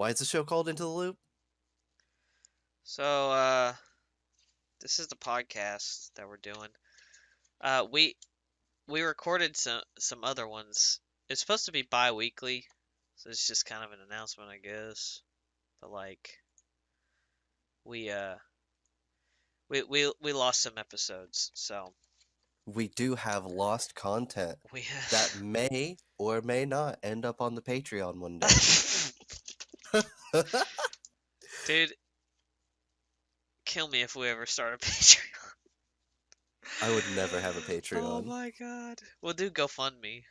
Why is the show called Into the Loop? So, this is the podcast that we're doing. We recorded some other ones. It's supposed to be bi-weekly, so it's just kind of an announcement, I guess. But like, we uh, we lost some episodes, so We do have lost content we that may or may not end up on the Patreon one day. dude, kill me if we ever start a Patreon. I would never have a Oh Patreon. my God. We'll do GoFundMe.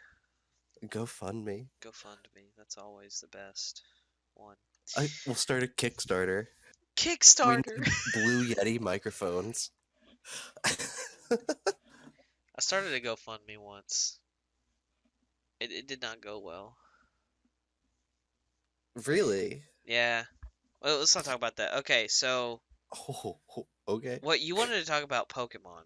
GoFundMe. GoFundMe. That's always the best one. We'll start a Kickstarter. We Kickstarter. need Blue Yeti microphones. I started a GoFundMe once. It did not go well. Really? Yeah. Well, let's not talk about that. Okay, so Okay. what you wanted to talk about Pokemon,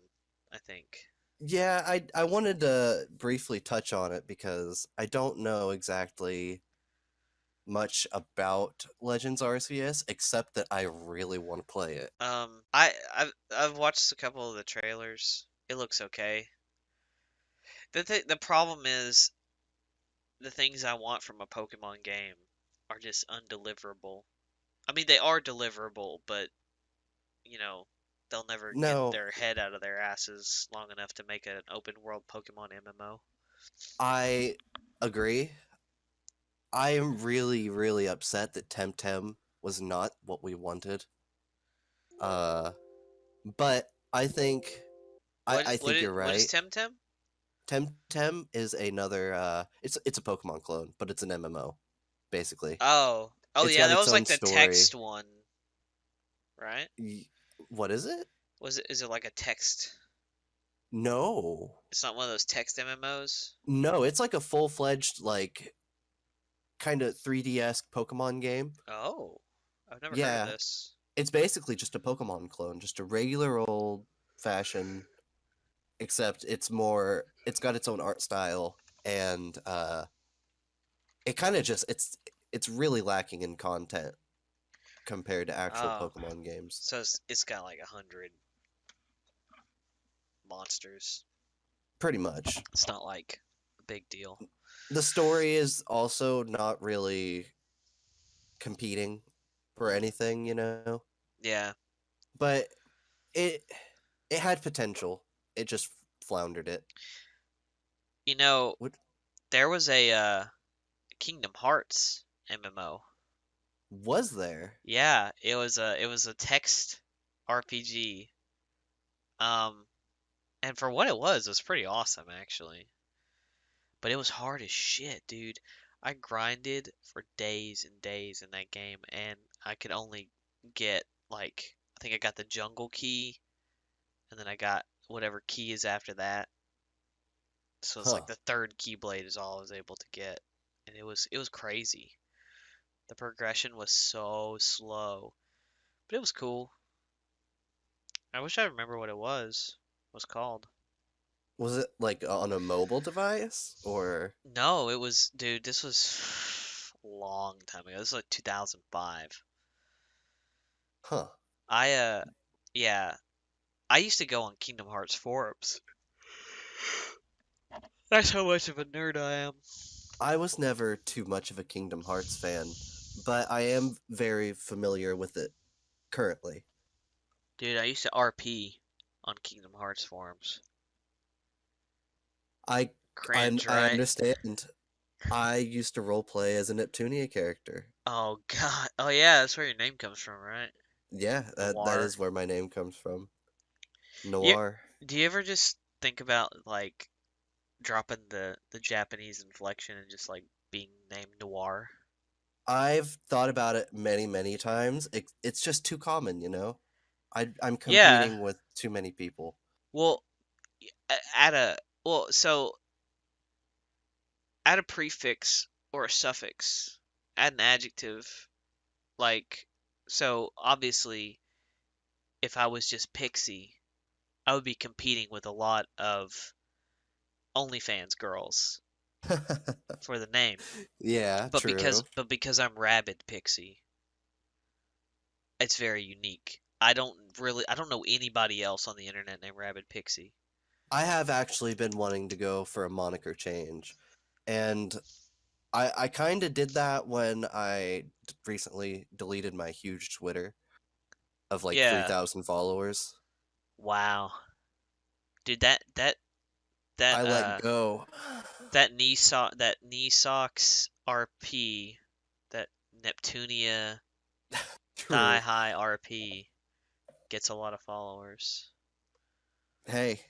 I think. Yeah, I wanted to briefly touch on it because I don't know exactly much about Legends Arceus except that I really want to play it. I've watched a couple of the trailers. It looks okay. The problem is the things I want from a Pokemon game are just undeliverable. I mean, they are deliverable, but you know, they'll never get No, their head out of their asses long enough to make an open world Pokemon MMO. I agree. I am really, really upset that Temtem was not what we wanted. Uh, but I think I think you're What is right. Temtem? Temtem is another it's a Pokemon clone, but it's an MMO, basically. Oh It's yeah, got that its was like own the story. text one, right? What is it? Was it is it like a text? No. It's not one of those text MMOs. No, it's like a full-fledged like kind of 3DS Pokemon game. Oh, I've never heard of Yeah, this. it's basically just a Pokemon clone, just a regular old fashioned, except it's got its own art style, and it kind of just it's really lacking in content compared to actual Oh, Pokemon games. so it's got like 100 monsters. Pretty much. It's not like a big deal. The story is also not really competing for anything, Yeah, but it it had potential. It just floundered it. you know, What there was a Kingdom Hearts MMO. was there? Yeah, it was a text RPG. Um, and for what it was pretty awesome actually. But it was hard as shit, dude. I grinded for days and days in that game, and I could only get like I think I got the jungle key, and then I got whatever key is after that. So it's like Huh. the third Keyblade is all I was able to get, and it was crazy. The progression was so slow, but it was cool. I wish I remember what it was called. Was it like on a mobile device or No, it was, dude, this was a long time ago. This was like 2005. huh? I yeah, I used to go on Kingdom Hearts forums. That's how much of a nerd I am. I was never too much of a Kingdom Hearts fan, but I am very familiar with it currently. Dude, I used to RP on Kingdom Hearts forums. I Cringe, I right? understand. I used to roleplay as a Neptunia character. Oh god. Oh yeah, that's where your name comes from, right? Yeah, that Noir. is where my name comes from. You Noir. do you ever just think about like dropping the Japanese inflection and just like being named Noir? I've thought about it many, many times. It's just too common, I'm Yeah. competing with too many people. Well, add a so add a prefix or a suffix. Add an adjective like so obviously if I was just Pixie, I would be competing with a lot of OnlyFans girls. for the name. Yeah, But because true. but because I'm Rabid Pixie, it's very unique. I don't know anybody else on the internet named Rabid Pixie. I have actually been wanting to go for a moniker change. And I kind of did that when recently deleted my huge Twitter of like Yeah. 3,000 followers. Wow. Dude, that I let go. that knee socks RP, that Neptunia thigh True. high RP gets a lot of followers. Hey,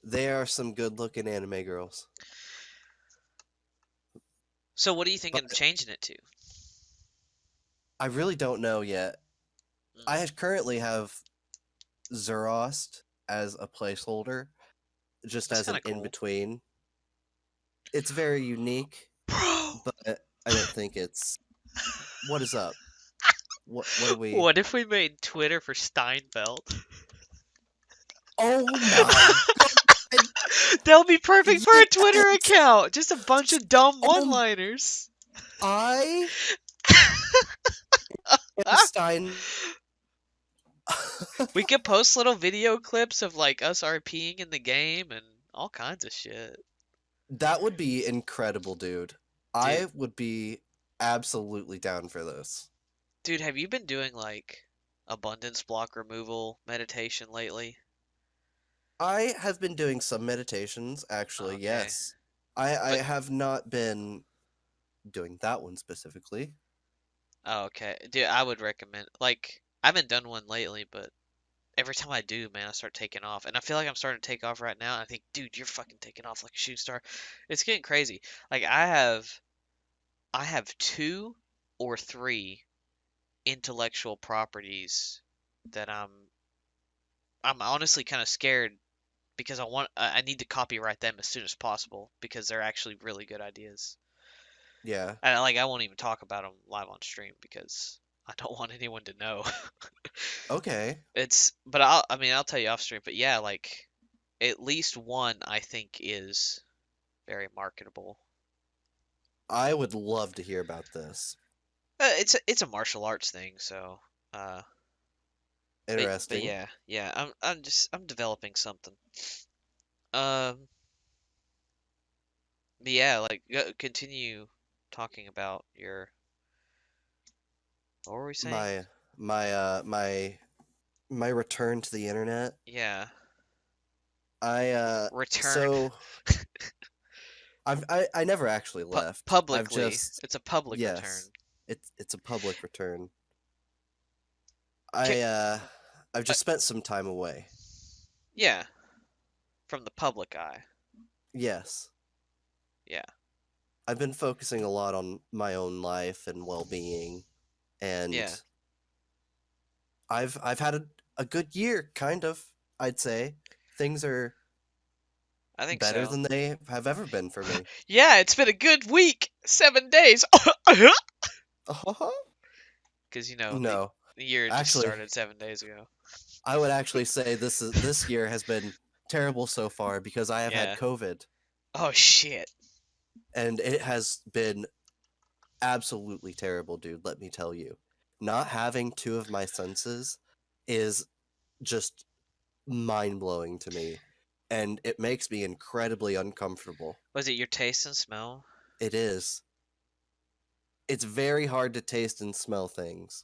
they are some good looking anime girls. So what are you thinking of But changing it to? I really don't know yet. Mm, Currently have Zerost as a placeholder, just that's as kind an of in cool. between. It's very unique, Bro, but I don't think it's. What is up? What are we? what if we made Twitter for Steinfeld? Oh my god! That would be perfect for a Twitter Yes! account. Just a bunch of dumb Um, one-liners. I am Stein. We could post little video clips of like us RPing in the game and all kinds of shit. That would be incredible, dude. Dude, I would be absolutely down for this. dude, have you been doing like abundance block removal meditation lately? I have been doing some meditations, actually, Okay. yes. I But have not been doing that one specifically. oh, okay. Dude, I would recommend like I haven't done one lately, but every time I do, man, I start taking off. And I feel like I'm starting to take off right now. And I think, dude, you're fucking taking off like a shooting star. It's getting crazy. Like I have two or three intellectual properties that I'm honestly kind of scared because I need to copyright them as soon as possible because they're actually really good ideas. Yeah. And like I won't even talk about them live on stream because I don't want anyone to know. Okay. But I mean, I'll tell you off stream. But yeah, like at least one I think is very marketable. I would love to hear about this. It's a martial arts thing, so uh, but Interesting. yeah, I'm developing something. Um, but yeah, like continue talking about your what were we saying? My my return to the internet. Yeah, I return so I never actually left. I've publicly. just It's a public yes. return. It's a public return. Ki- I I've uh, just spent some time away. yeah, from the public eye. Yes. Yeah, I've been focusing a lot on my own life and well-being, and yeah, I've had a good year, kind of, I'd say. Things are I think better so. than they have ever been for me. Yeah, it's been a good week. 7 days. Because No. the year just Actually, started 7 days ago. I would actually say this year has been terrible so far because I have had Yeah. COVID, Oh shit. and it has been absolutely terrible, dude, let me tell you. Not having two of my senses is just mind-blowing to me, and it makes me incredibly uncomfortable. Was it your taste and smell? It is. It's very hard to taste and smell things.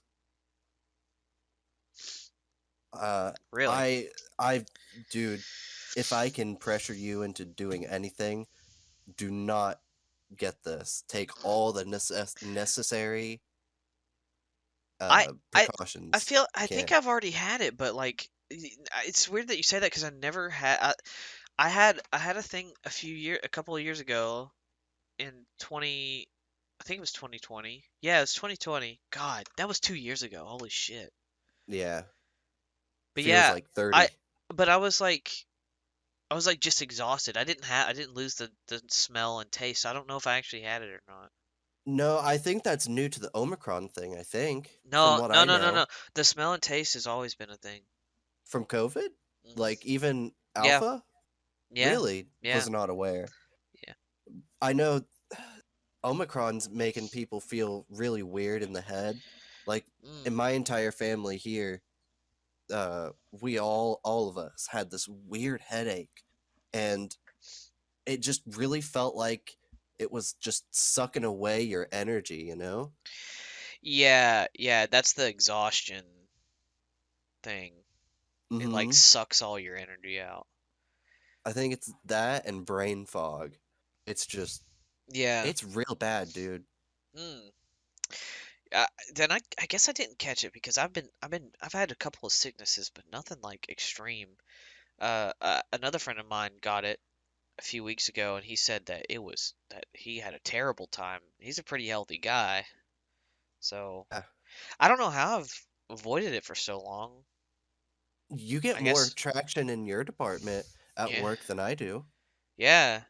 Uh, Really? I, I, dude, if I can pressure you into doing anything, do not get this. Take all the necessary I I I precautions feel you I think can. I've already had it, but like it's weird that you say that because I never had I had a thing a couple of years ago in 20 I think it was 2020. Yeah, it was 2020. God, that was 2 years ago. Holy shit. Yeah, But feels yeah, like I 30. but I was like just exhausted. I didn't lose the smell and taste. So I don't know if I actually had it or not. No, I think that's new to the Omicron thing, I think, from No, what no, I no, no, no. know. The smell and taste has always been a thing. From COVID? Hmm. Like even Yeah, Alpha? yeah, Really? yeah, Was not aware. yeah. I know Omicron's making people feel really weird in the head. Like in Mm. my entire family here, we all of us had this weird headache, and it just really felt like it was just sucking away your energy, you know? Yeah, yeah, that's the exhaustion thing. It like Mm-hmm. sucks all your energy out. I think it's that and brain fog. It's just Yeah. it's real bad, dude. Mm. Then I guess I didn't catch it because I've had a couple of sicknesses, but nothing like extreme. Another friend of mine got it a few weeks ago, and he said that he had a terrible time. He's a pretty healthy guy, so Uh, I don't know how I've avoided it for so long. You get I more guess, traction in your department at yeah, work than I do. yeah,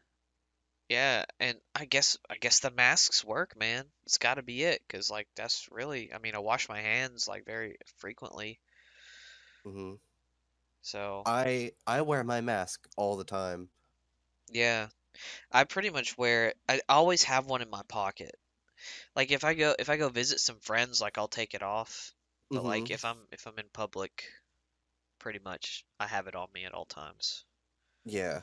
yeah, and I guess the masks work, man. It's got to be it, 'cause like that's really, I mean, I wash my hands like very frequently, Hmm. so I wear my mask all the time. yeah. I pretty much wear it. I always have one in my pocket. Like if I go visit some friends, like I'll take it off. But Hmm. like if I'm in public, pretty much I have it on me at all times. Yeah,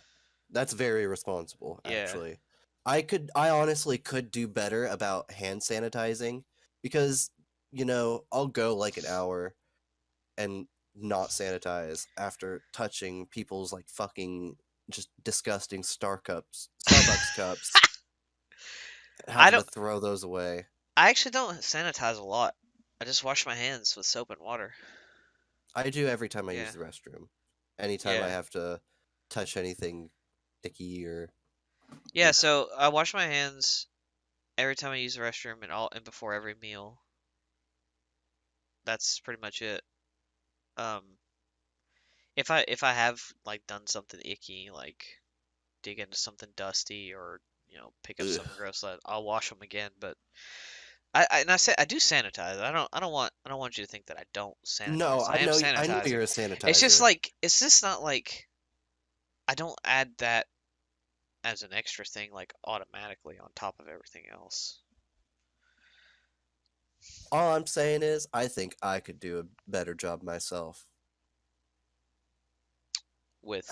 that's very responsible, Yeah. actually. I honestly could do better about hand sanitizing because, I'll go like an hour and not sanitize after touching people's like fucking just disgusting Starbucks cups, I having to don't throw those away. I actually don't sanitize a lot. I just wash my hands with soap and water. I do every time I use Yeah. the restroom. Anytime I Yeah. have to touch anything sticky or Yeah, oof. so I wash my hands every time I use the restroom and before every meal. That's pretty much it. Um if I have like done something icky, like dig into something dusty or pick up Ugh. something gross, I'll wash them again. But I say I do sanitize. I don't want you to think that I don't No, sanitize. I am I know sanitizing. you're a It's just sanitizer. like it's just not like I don't add that as an extra thing like automatically on top of everything else. All I'm saying is I think I could do a better job myself. With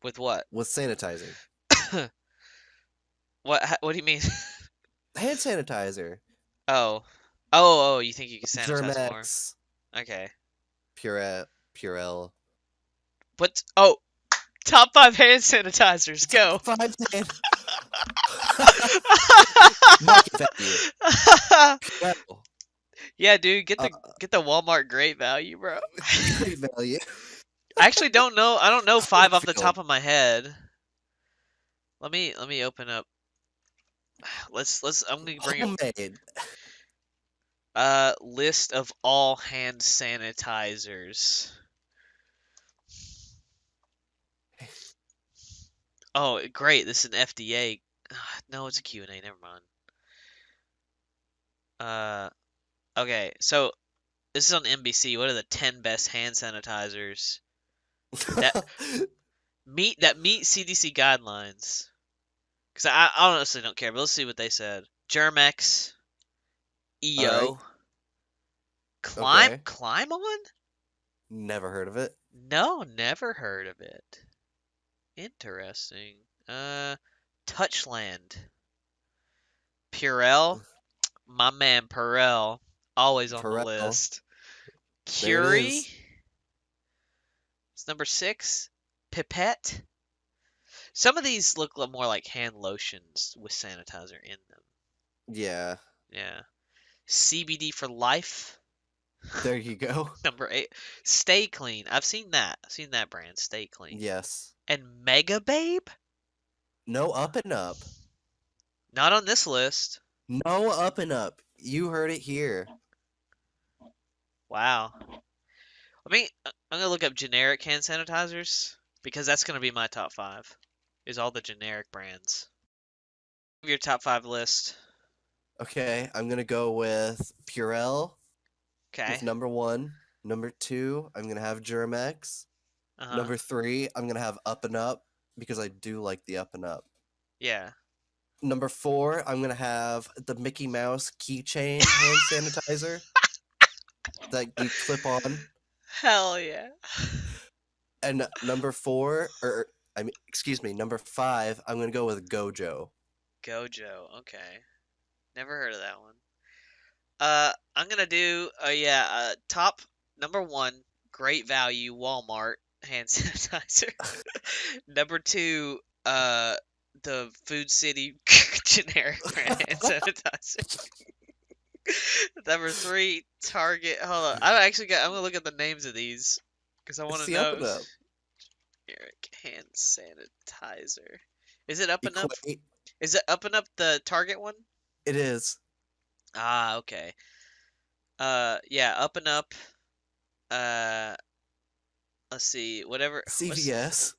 with what? With sanitizing. What do you mean? Hand sanitizer. Oh. Oh, you think you can sanitize more? Germex, Okay. Purell. But oh, top 5 hand sanitizers, Top go. five hand. Market value. Purell. Yeah, dude, get Uh, the Walmart great value, bro. great value. I actually don't know. I don't know 5 off the Clearfield. top of my head. Let me open up. Let's I'm gonna bring up Homemade. list of all hand sanitizers. Oh, great. This is an FDA. No, it's a Q and A. Never mind. Uh okay. So, this is on NBC. What are the 10 best hand sanitizers that meet CDC guidelines? Cuz I honestly don't care, but let's see what they said. Germex, All right. EO, Climb Okay. Climb on? Never heard of it. No, never heard of it. Interesting. Touchland. Purell. My man Purell. Always on the Purell. list. There it Curie. is. It's number 6. Pipette. Some of these look a lot more like hand lotions with sanitizer in them. Yeah. Yeah. CBD for life. There you go. Number 8. Stay Clean. I've seen that. I've seen that brand. Stay Clean. Yes. And Mega Babe? No up and up. Not on this list. No up and up. You heard it here. Wow. I'm gonna look up generic hand sanitizers because that's gonna be my top 5. Is all the generic brands. Give your top 5 list. Okay, I'm gonna go with Purell with Okay. number one. Number two, I'm gonna have Germex. Uh huh. Number three, I'm gonna have Up and Up because I do like the Up and Up. Yeah. Number 4, I'm gonna have the Mickey Mouse keychain hand sanitizer that you clip on. Hell yeah. And number 4, or I mean, excuse me, number 5, I'm gonna go with Gojo. Gojo. Okay. Never heard of that one. I'm gonna do top number one, great value Walmart hand sanitizer. Number two, the Food City generic brand hand sanitizer. Number three, Target. Hold on, I'm gonna look at the names of these because I want It's to the Up know. and Up. Generic hand sanitizer. Is it Up and Up? Equate. Is it Up and Up the Target one? It is Ah, okay. Yeah, Up and Up. Uh, let's see. Whatever. CVS.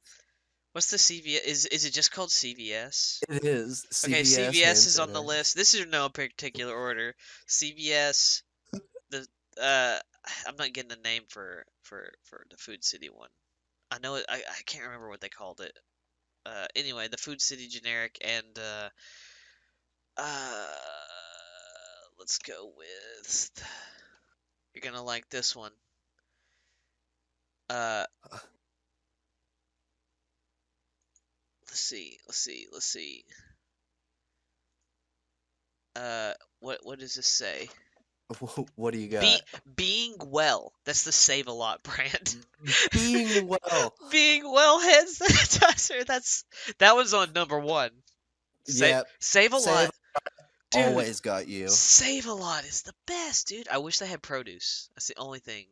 What's the CVS? Is it just called CVS? It is Okay, CVS CVS hand is on the sanitizer. list. This is no particular order. CVS. The uh, I'm not getting the name for the Food City one. I know it. I can't remember what they called it. Anyway, the Food City generic and uh, let's go with. You're gonna like this one. Uh, let's see. What does this say? What do you Be got? being well. That's the Save a Lot brand. Being well. Being well hand sanitizer. That was on number one. Yep. Save a Save Lot, dude. always got you. Save a Lot is the best, dude. I wish they had produce. That's the only thing.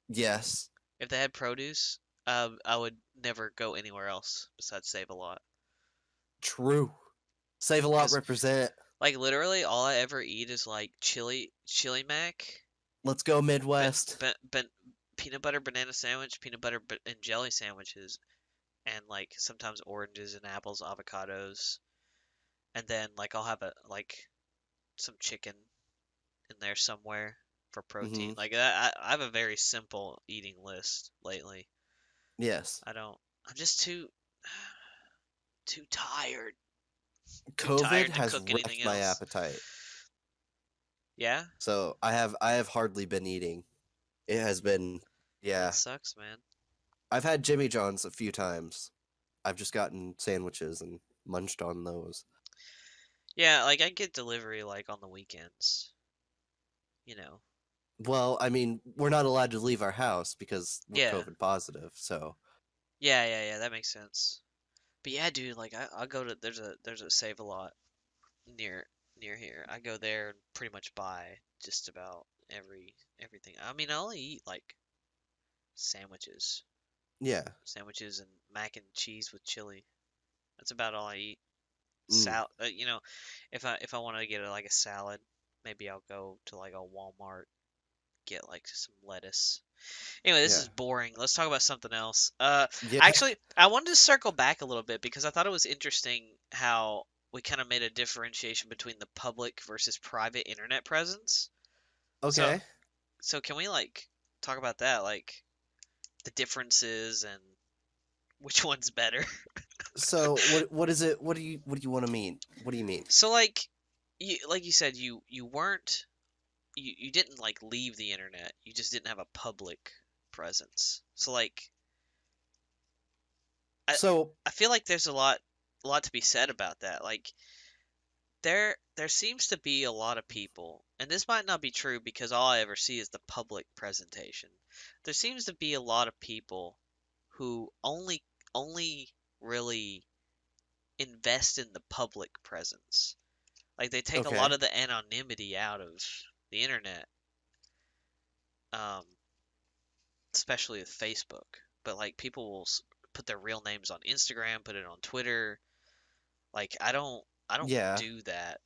Yes. If they had produce, I would never go anywhere else besides Save a Lot. True. Save a lot Because represent. like literally all I ever eat is like chili mac, Let's go ben, Midwest. ben, peanut butter banana sandwich, peanut butter and jelly sandwiches, and like sometimes oranges and apples, avocados, and then like I'll have a like some chicken in there somewhere for protein. Hmm. Like I have a very simple eating list lately. Yes. I don't. I'm just too tired. Too COVID tired to has cook anything wrecked my else. appetite. Yeah, So I have hardly been eating. It has been, that yeah. sucks, man. I've had Jimmy John's a few times. I've just gotten sandwiches and munched on those. Yeah, like I get delivery like on the weekends. You know. Well, I mean, we're not allowed to leave our house because we're Yeah. COVID positive. So, Yeah. That makes sense. But yeah, dude, like I go to there's a Save a Lot near near here. I go there and pretty much buy just about everything. I mean, I only eat like sandwiches, yeah. sandwiches and mac and cheese with chili. That's about all I eat. Mm, If I want to get like a salad, maybe I'll go to like a Walmart, get like some lettuce. Anyway, this yeah. is boring. Let's talk about something else. Yeah. Actually, I wanted to circle back a little bit because I thought it was interesting how we kind of made a differentiation between the public versus private internet presence. So, Okay. so can we like talk about that, like the differences and which one's better? So, what is it? What do you want to mean? What do you mean? So like you said, you weren't you didn't like leave the internet. You just didn't have a public presence. So like I So, I feel like there's a lot to be said about that. Like there seems to be a lot of people, and this might not be true because all I ever see is the public presentation. There seems to be a lot of people who only really invest in the public presence. Like they take a lot okay. of the anonymity out of the internet, um, especially with Facebook. But like people will put their real names on Instagram, put it on Twitter. Like I don't Yeah. do that.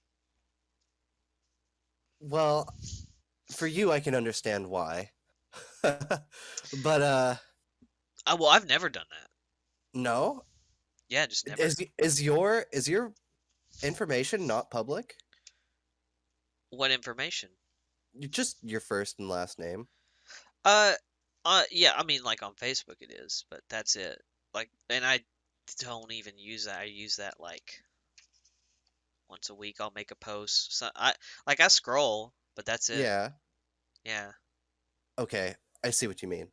Well, for you, I can understand why. But Well, I've never done that. no. Yeah, just never. Is your information not public? What information? Just your first and last name. Uh, yeah, I mean, like on Facebook it is, but that's it. Like, and I don't even use that. I use that like once a week I'll make a post. So I scroll, but that's it. Yeah. Yeah, Okay. I see what you mean.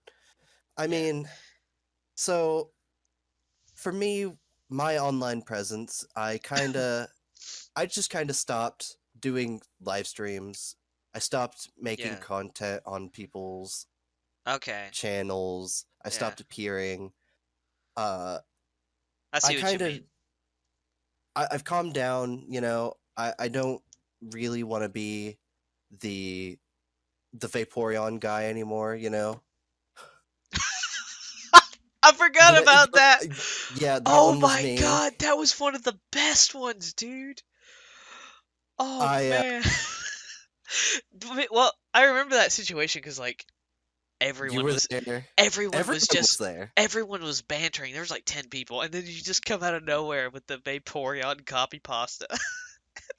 I yeah, mean, so for me, my online presence, I just kind of stopped doing live streams. I stopped making yeah. content on people's Okay, channels. I yeah. stopped appearing. Uh, I I see what you kind of, mean. I've calmed down. I don't really want to be the the Vaporeon guy anymore. I forgot about that. Yeah, that Oh one was my me. god, that was one of the best ones, dude. Oh I man. Well, I remember that situation because like You everyone were was there. everyone was Everyone was just there. everyone was bantering. There was like 10 people and then you just come out of nowhere with the Vaporeon copy pasta. I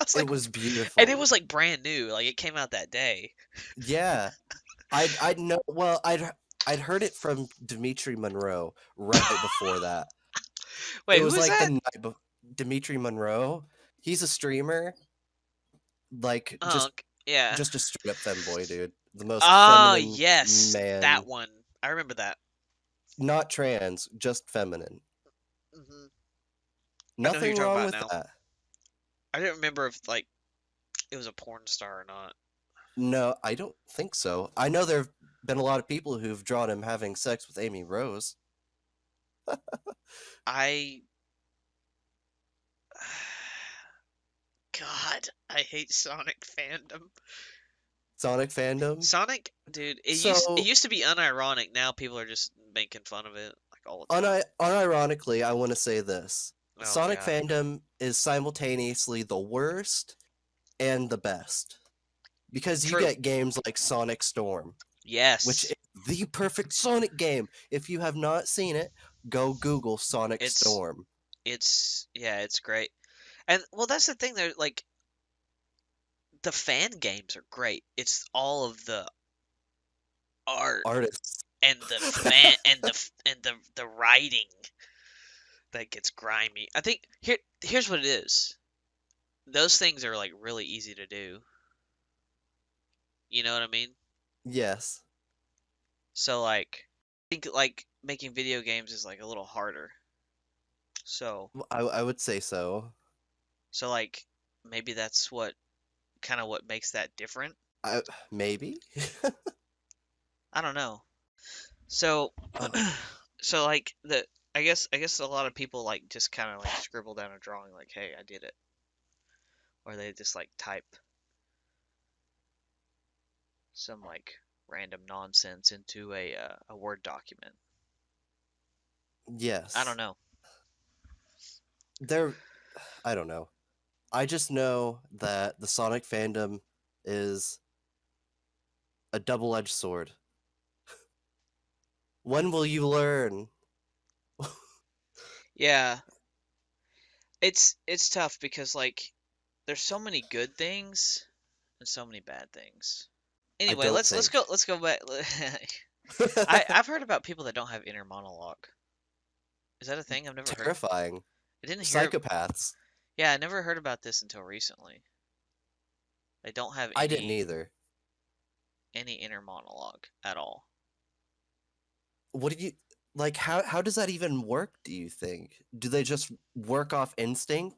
was It like was and it beautiful. was like brand new. Like it came out that day. Yeah, I'd know. Well, I'd heard it from Dimitri Monroe right before that. It Wait, who was is like the that? night before. Dimitri Monroe. He's a streamer, like Oh, yeah. just a straight up femboy, dude. The most Oh, feminine yes. That man. one. I remember that. Not trans, just feminine. Hmm. I know who you're Nothing talking wrong about with now. that. I didn't remember if like it was a porn star or not. No, I don't think so. I know there have been a lot of people who've drawn him having sex with Amy Rose. I God, I hate Sonic fandom. Sonic fandom. Sonic, dude, it So used to be unironic. Now people are just making fun of it like all the time. unironically, I want to say this: Oh Sonic God. fandom is simultaneously the worst and the best because you True. get games like Sonic Storm, which Yes. is the perfect Sonic game. If you have not seen it, go Google Sonic It's Storm. it's yeah, it's great. And well, that's the thing. They're like the fan games are great. It's all of the art Artists. and the fan and the writing that gets grimy. I think here's what it is. Those things are like really easy to do. You know what I mean? Yes, So like I think like making video games is like a little harder. So I would say so. so like maybe that's what kind of what makes that different. I maybe. I don't know. So Oh, so like the I guess a lot of people like just kind of like scribble down a drawing like, "Hey, I did it." Or they just like type some like random nonsense into a Word document. I don't yes. know. There. I don't know. I just know that the Sonic fandom is a double-edged sword. When will you learn? Yeah, it's tough because like there's so many good things and so many bad things. I Anyway, don't think. let's go back. I've heard about people that don't have inner monologue. Is that a thing? I've never heard. Terrifying. I didn't hear. Psychopaths. Yeah, I never heard about this until recently. They don't have I didn't either. any inner monologue at all. What do you like how does that even work, do you think? Do they just work off instinct?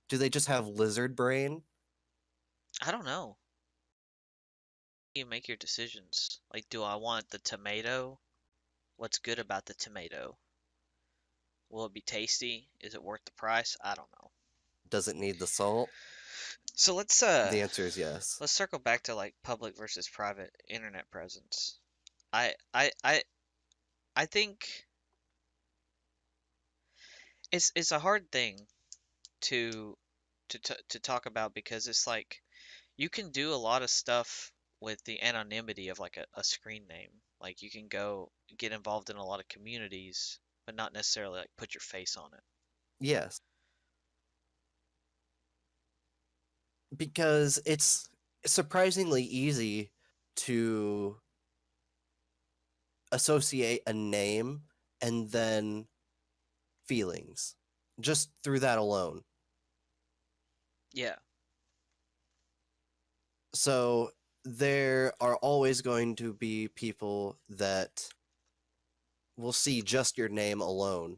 Do they just have lizard brain? I don't know. You make your decisions. Like, do I want the tomato? What's good about the tomato? Will it be tasty? Is it worth the price? I don't know. Does it need the salt? So The answer is yes. let's circle back to like public versus private internet presence. I I I I think it's a hard thing to to talk about because it's like you can do a lot of stuff with the anonymity of like a screen name. Like you can go get involved in a lot of communities, but not necessarily like put your face on it. Yes, because it's surprisingly easy to associate a name and then feelings just through that alone. Yeah. So there are always going to be people that will see just your name alone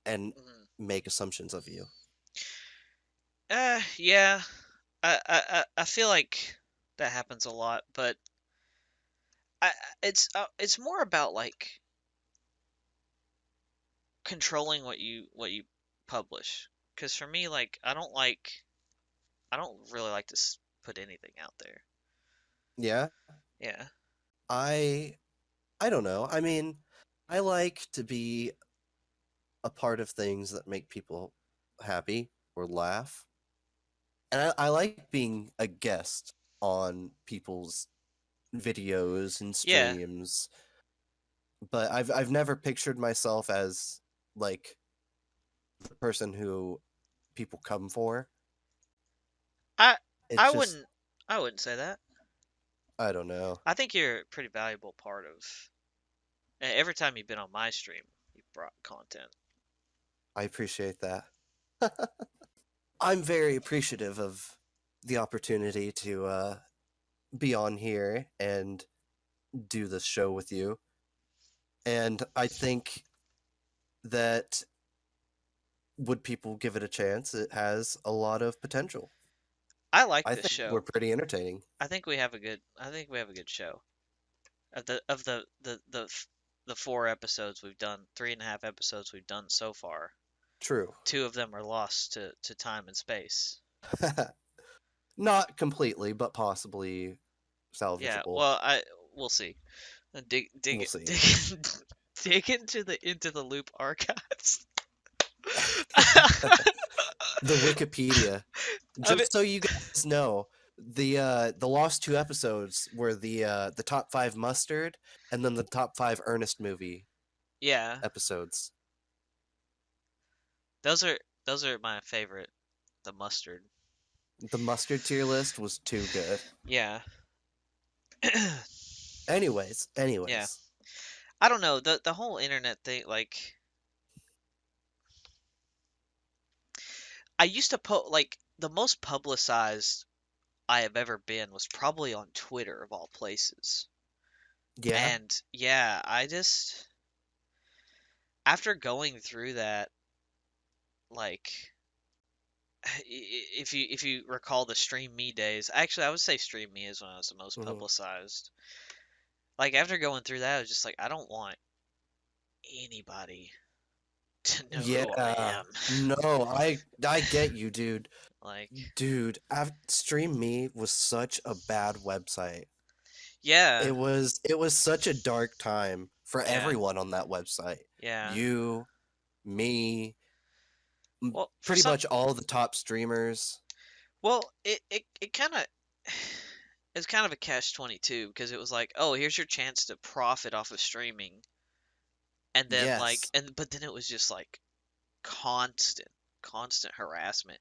and Mhm. make assumptions of you. Yeah. I feel like that happens a lot, but it's more about like controlling what you publish. Because for me, like I don't really like to put anything out there. Yeah, Yeah. I I don't know. I mean, I like to be a part of things that make people happy or laugh. And I like being a guest on people's videos and Yeah. streams, but I've never pictured myself as like the person who people come for. I It's I just wouldn't I wouldn't say that. I don't know. I think you're a pretty valuable part of every time you've been on my stream, you've brought content. I appreciate that. I'm very appreciative of the opportunity to be on here and do this show with you. And I think that would people give it a chance, it has a lot of potential. I like I this think we're show. pretty entertaining. I think we have a good show. Of the 4 episodes we've done, 3.5 episodes we've done so far, True. two of them are lost to time and space. Not completely, but possibly Yeah, salvageable. well, we'll see. We'll see. Dig dig into the loop archives. The Wikipedia. I mean, Just so you guys know, the lost two episodes were the top five mustard and then the top five Ernest movie yeah, episodes. those are those are my favorite. The mustard. The mustard tier list was too good. Yeah. Anyways, Yeah. anyways. I don't know, the whole internet thing, like I used to like the most publicized I have ever been was probably on Twitter of all places. Yeah. And yeah, I just after going through that, like if you recall the Stream Me days, actually I would say Stream Me is when I was the most Mhm. publicized. Like after going through that, I was just like, I don't want anybody to know who I Yeah. am. No, I get you, dude. Like, Dude, Stream Me was such a bad website. yeah, It was such a dark time for yeah, everyone on that website. yeah. You, me, Well, for pretty some, much all the top streamers. well, it kind of it's kind of a catch 22 because it was like, oh, here's your chance to profit off of streaming, and then like, Yes. and but then it was just like constant, constant harassment.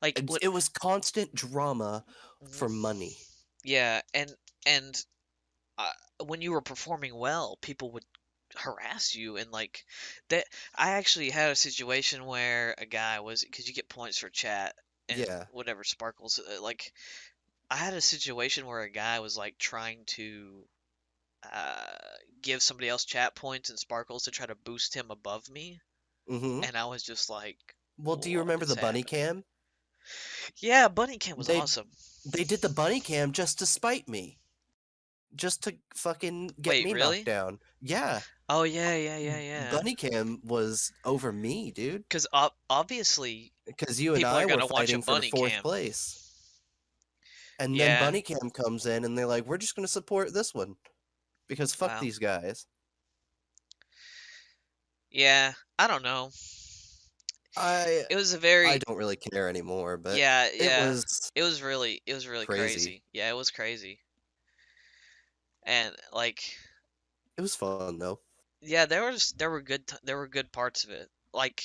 Like what? It was constant drama for Mhm. money. Yeah, and uh, when you were performing well, people would harass you and like that. I actually had a situation where a guy was because you get points for chat and Yeah. whatever sparkles. Like I had a situation where a guy was like trying to uh, give somebody else chat points and sparkles to try to boost him above me, Mm-hmm. and I was just like, Well, do you what remember is the bunny happening? cam? Yeah, Bunny Cam was They awesome. they did the bunny cam just to spite me. Just to fucking get Wait, me knocked really? down. Yeah. Oh yeah, yeah, yeah, yeah. Bunny cam was over me, dude. Because obviously Because you and people are I were gonna watch a fighting for Bunny fourth Cam. place. And then Yeah. Bunny Cam comes in and they're like, we're just going to support this one. Because fuck Wow. these guys. Yeah. I don't know. I It was a I very don't really care anymore, but yeah, it yeah. was It was really crazy. crazy. Yeah, it was crazy. And like It was fun though. yeah, there were good parts of it. Like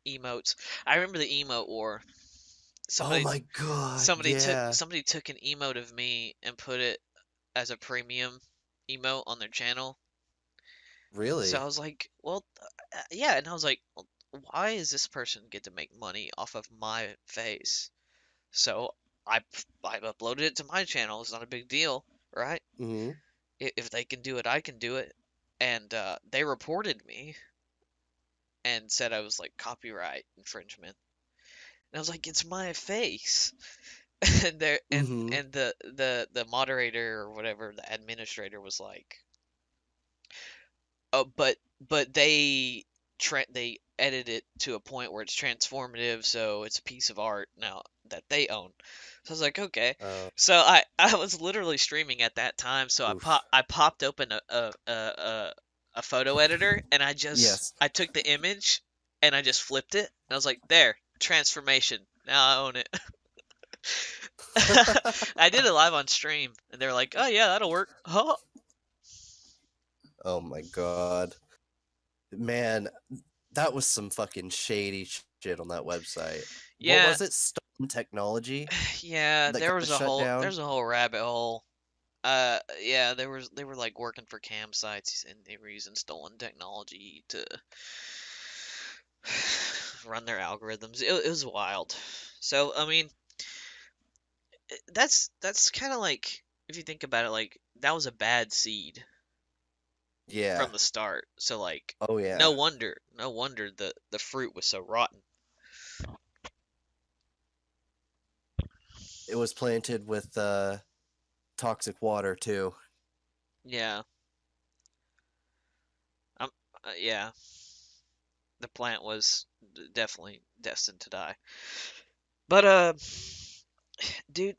emotes. I remember the emote war. Oh Somebody my god, somebody took yeah. somebody took an emote of me and put it as a premium emote on their channel. So I Really? was like, well, yeah, and I was like, well, why does this person get to make money off of my face? So I I uploaded it to my channel. It's not a big deal, right? Mhm. If they can do it, I can do it. And they reported me and said I was like copyright infringement. And I was like, it's my face. And there Mhm. and the moderator or whatever, the administrator was like, oh, but they edit it to a point where it's transformative, so it's a piece of art now that they own. So I was like, okay. Uh, So I was literally streaming at that time, so oof. I popped open a photo editor and Yes. I took the image and I just flipped it and I was like, there, transformation. Now I own it. I did it live on stream and they were like, oh yeah, that'll work. Huh? Oh my god. Man, that was some fucking shady shit on that website. What Yeah, was it? Stone Technology yeah, that got shut down? there's a whole rabbit hole. Yeah, they were like working for campsites and they were using stolen technology to run their algorithms. It was wild. So, I mean, that's kind of like if you think about it, like that was a bad seed Yeah. from the start. So like Oh yeah. no wonder the fruit was so rotten. It was planted with toxic water too. Yeah. Um yeah, the plant was definitely destined to die. But dude,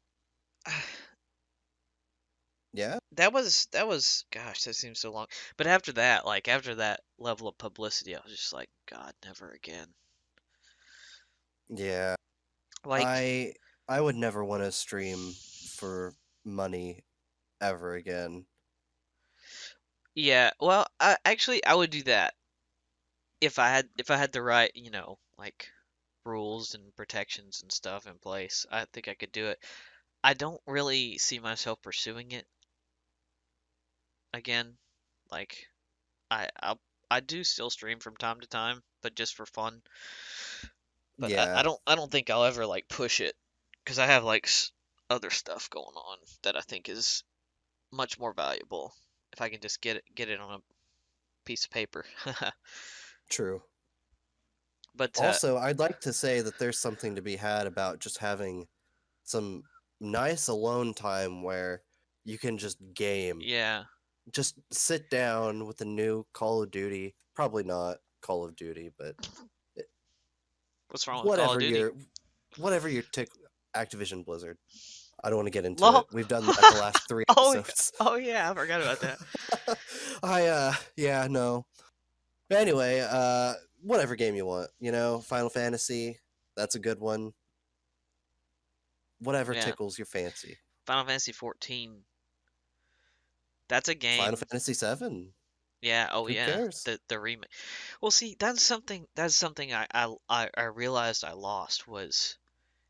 Yeah? that was gosh, that seems so long. But after that, like after that level of publicity, I was just like, God, never again. Yeah. Like, I I would never want to stream for money ever again. yeah, well, I would do that if I had the right, like rules and protections and stuff in place. I think I could do it. I don't really see myself pursuing it again. Like, I do still stream from time to time, but just for fun. But Yeah, I don't think I'll ever like push it because I have like other stuff going on that I think is much more valuable if I can just get it on a piece of paper. true. But Also, I'd like to say that there's something to be had about just having some nice alone time where you can just game. yeah, Just sit down with a new Call of Duty. Probably not Call of Duty, but it- what's wrong with Call of whatever Duty? your whatever your tick Activision Blizzard. I don't want to get into Lol. it. We've done that the last 3 Oh, episodes. oh yeah, I forgot about that. Yeah, no. But anyway, whatever game you want, Final Fantasy, that's a good one. Whatever Yeah, tickles your fancy. Final Fantasy 14. That's a Final game. Fantasy 7. Yeah, oh Who yeah, cares? the remake. Well, see, that's something I realized I lost was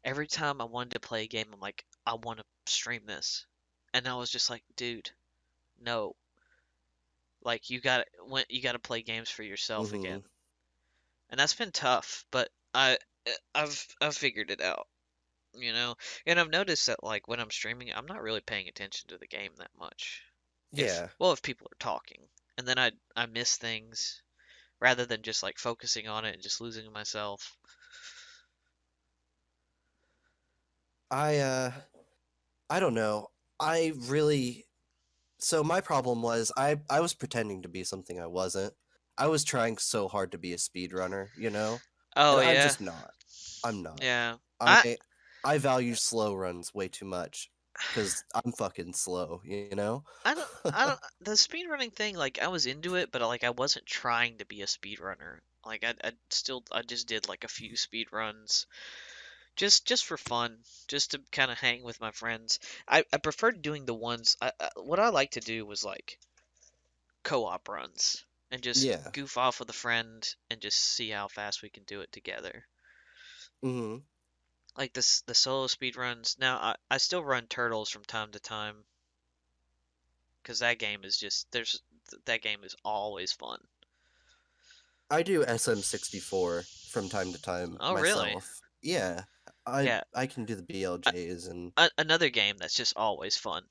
every time I wanted to play a game, I'm like, I want to stream this, and I was just like, dude, no, like you got to play games for yourself again, Mhm. and that's been tough, but I've figured it out, you know, and I've noticed that like when I'm streaming, I'm not really paying attention to the game that much. Yeah. If people are talking, and then I miss things rather than just like focusing on it and just losing myself. I I don't know. I really So my problem was I was pretending to be something I wasn't. I was trying so hard to be a speedrunner. Oh And I'm yeah, just not. I'm not. yeah. I I I value slow runs way too much cuz I'm fucking slow? I don't the speedrunning thing, like I was into it, but like I wasn't trying to be a speedrunner. Like I just did like a few speedruns just for fun, just to kind of hang with my friends. I preferred doing the ones what I like to do was like co-op runs and just Yeah. goof off with a friend and just see how fast we can do it together. Mhm. Like the solo speed runs. Now I still run Turtles from time to time because that game is just that game is always fun. I do SM64 from time to time Oh really? myself. Yeah. I Yeah, I can do the a, BLJs and another game that's just always fun.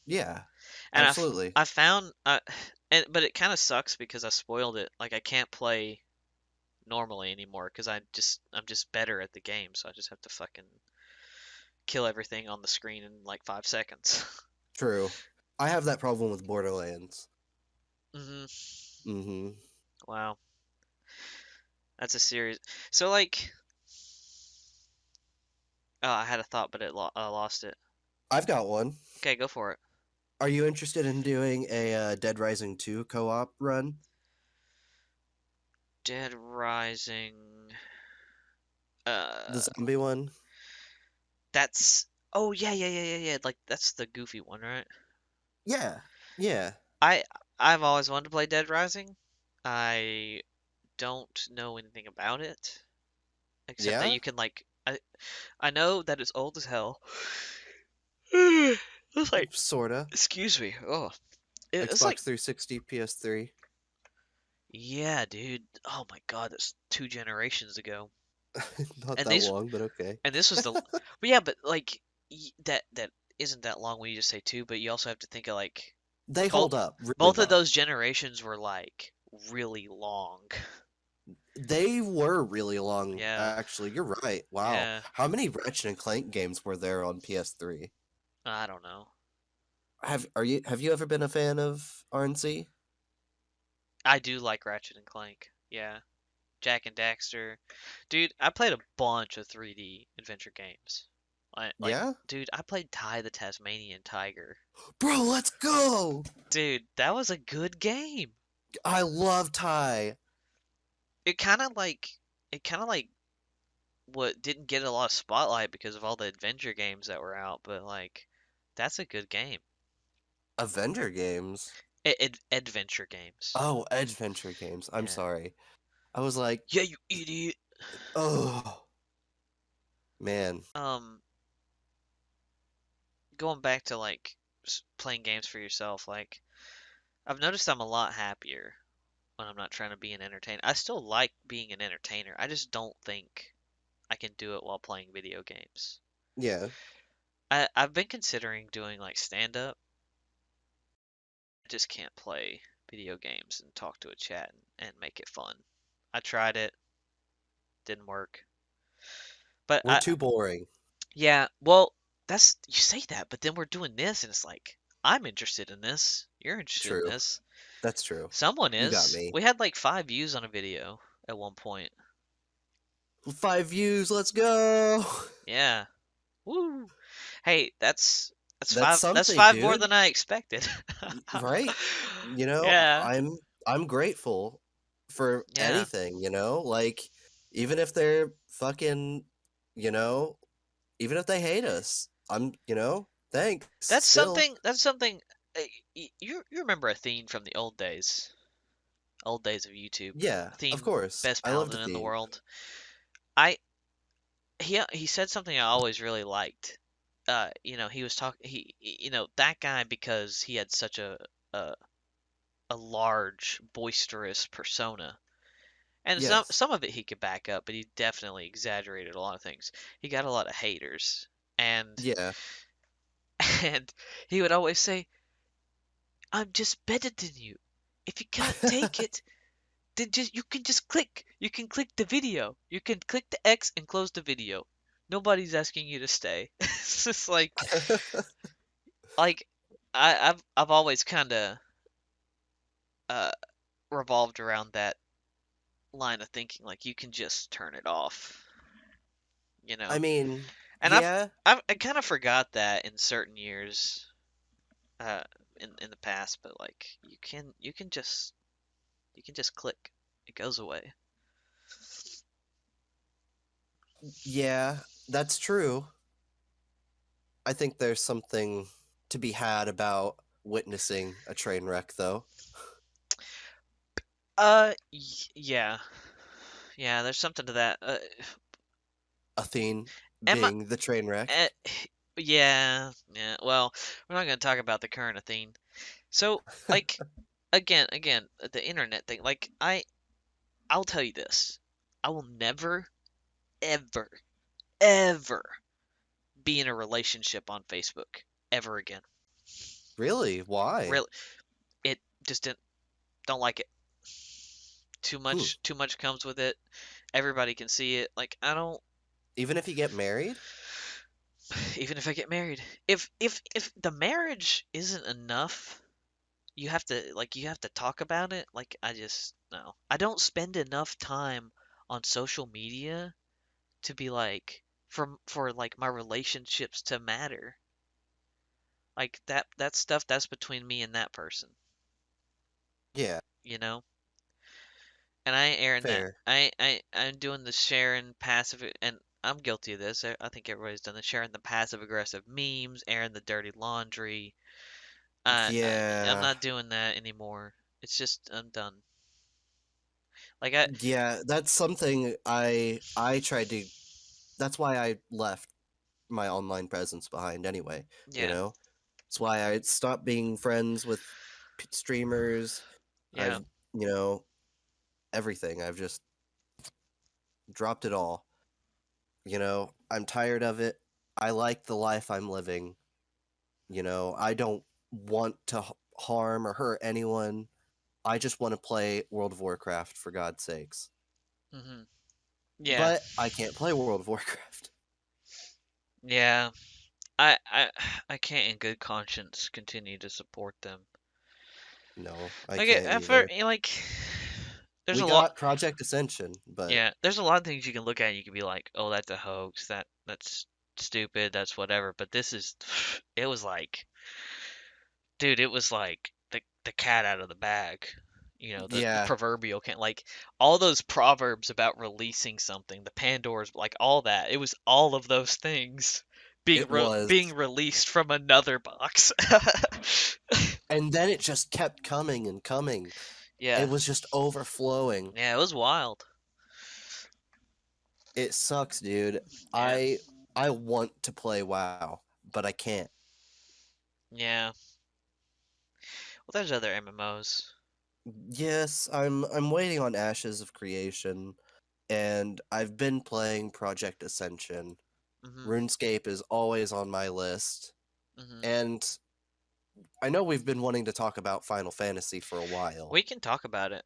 yeah, And absolutely. I found and but it kind of sucks because I spoiled it. Like I can't play normally anymore because I'm just better at the game, so I just have to fucking kill everything on the screen in like 5 seconds. True. I have that problem with Borderlands. hmm Hmm. Wow, that's a serious. So like, oh, I had a thought, but I lost it. I've got one. Okay, go for it. Are you interested in doing a Dead Rising 2 co-op run? Dead Rising. The Uh, zombie one? that's. Oh yeah. Like that's the goofy one, right? Yeah. Yeah. I I've always wanted to play Dead Rising. I don't know anything about it except that Yeah? you can like I know that it's old as hell. It's like Sorta. excuse me. Oh, it's like Xbox 360, PS3. yeah, dude. Oh my God, that's 2 generations ago. Not And that these long, but okay. and this was the but yeah, but like that isn't that long when you just say two, but you also have to think of like They both hold up really both of well. those generations were like really long. They were really long, Yeah, actually. You're right. Wow. yeah. How many Ratchet and Clank games were there on PS3? I don't know. Have you ever been a fan of RNC? I do like Ratchet and Clank. Yeah. Jack and Daxter. Dude, I played a bunch of 3D adventure games. Yeah? Dude, I played Ty the Tasmanian Tiger. Bro, let's go! Dude, that was a good game. I love Ty. It kind of like what didn't get a lot of spotlight because of all the adventure games that were out, but like that's a good game. Avenger games. Adventure games. Oh, adventure games. I'm Yeah. sorry. I was like, Yeah, you idiot. oh, man. Um, Going back to like playing games for yourself, like I've noticed I'm a lot happier when I'm not trying to be an entertainer. I still like being an entertainer. I just don't think I can do it while playing video games. Yeah. I've been considering doing like stand up. I just can't play video games and talk to a chat and make it fun. I tried it, didn't work. But We're too boring. yeah, well, that's you say that, but then we're doing this and it's like I'm interested in this. You're interested in True. this. That's true. Someone You got is. me. We had like 5 views on a video at one point. 5 views, let's go! Yeah. Woo. Hey, that's That's five that's something, five more dude. than I expected. Right? Yeah. I'm grateful for Yeah. anything, like even if they're fucking, you know, even if they hate us, thanks still. That's something you remember Athene from the old days of YouTube. Yeah, of Athene, course. best I love the paladin in the theme. world. I he said something I always really liked. He was talking that guy because he had such a a large boisterous persona. And Yes. some of it he could back up, but he definitely exaggerated a lot of things. He got a lot of haters. And Yeah. and he would always say, "I'm just better than you. If you can't take it, then just you can just click. You can click the video. You can click the X and close the video. Nobody's asking you to stay." It's just like I've always kind of uh revolved around that line of thinking. Like you can just turn it off, you I know. mean, And yeah. I kind of forgot that in certain years, uh, in the past. But like you can just click, it goes away. Yeah, that's true. I think there's something to be had about witnessing a train wreck though. Yeah, yeah. There's something to that. Athene Am I? being the train wreck. Uh, yeah, yeah. Well, we're not gonna talk about the current Athene. So like again, the internet thing. Like I'll tell you this. I will never, ever, ever be in a relationship on Facebook ever again. Really? Why? Really, it just didn't don't like it. Hmm. Too much comes with it. Everybody can see it. Like I don't Even if you get married? even if I get married. If the marriage isn't enough, you have to talk about it. Like I just no. I don't spend enough time on social media to be like for like my relationships to matter. Like that stuff that's between me and that person, Yeah, you know? And I ain't airing that. fair. I'm doing the sharing passive and I'm guilty of this. I think everybody's done the sharing the passive aggressive memes, airing the dirty laundry. I'm Yeah. not doing that anymore. It's just I'm done. Like I Yeah, that's something I tried to that's why I left my online presence behind anyway, you yeah, know? It's why I stopped being friends with streamers. yeah. I've, you know, everything. I've just dropped it all. I'm tired of it. I like the life I'm living. I don't want to harm or hurt anyone. I just want to play World of Warcraft for God's sakes. Mhm. Yeah. But I can't play World of Warcraft. Yeah. I I can't in good conscience continue to support them. No, I Like can't after either. like there's We a lot got Project Ascension, but yeah, there's a lot of things you can look at and you can be like, "Oh, that's a hoax. That's stupid. That's whatever." But this is it was like, dude, it was like the cat out of the bag. You know, the yeah, proverbial cat. Like all those proverbs about releasing something, the Pandora's, like all that. It was all of those things it was. being released from another box. And then it just kept coming and coming. Yeah. It was just overflowing. Yeah, it was wild. It sucks, dude. Yeah. I I want to play WoW, but I can't. Yeah. Well, there's other MMOs. Yes, I'm waiting on Ashes of Creation, and I've been playing Project Ascension. Mhm. RuneScape is always on my list, Mhm. and I know we've been wanting to talk about Final Fantasy for a while. We can talk about it.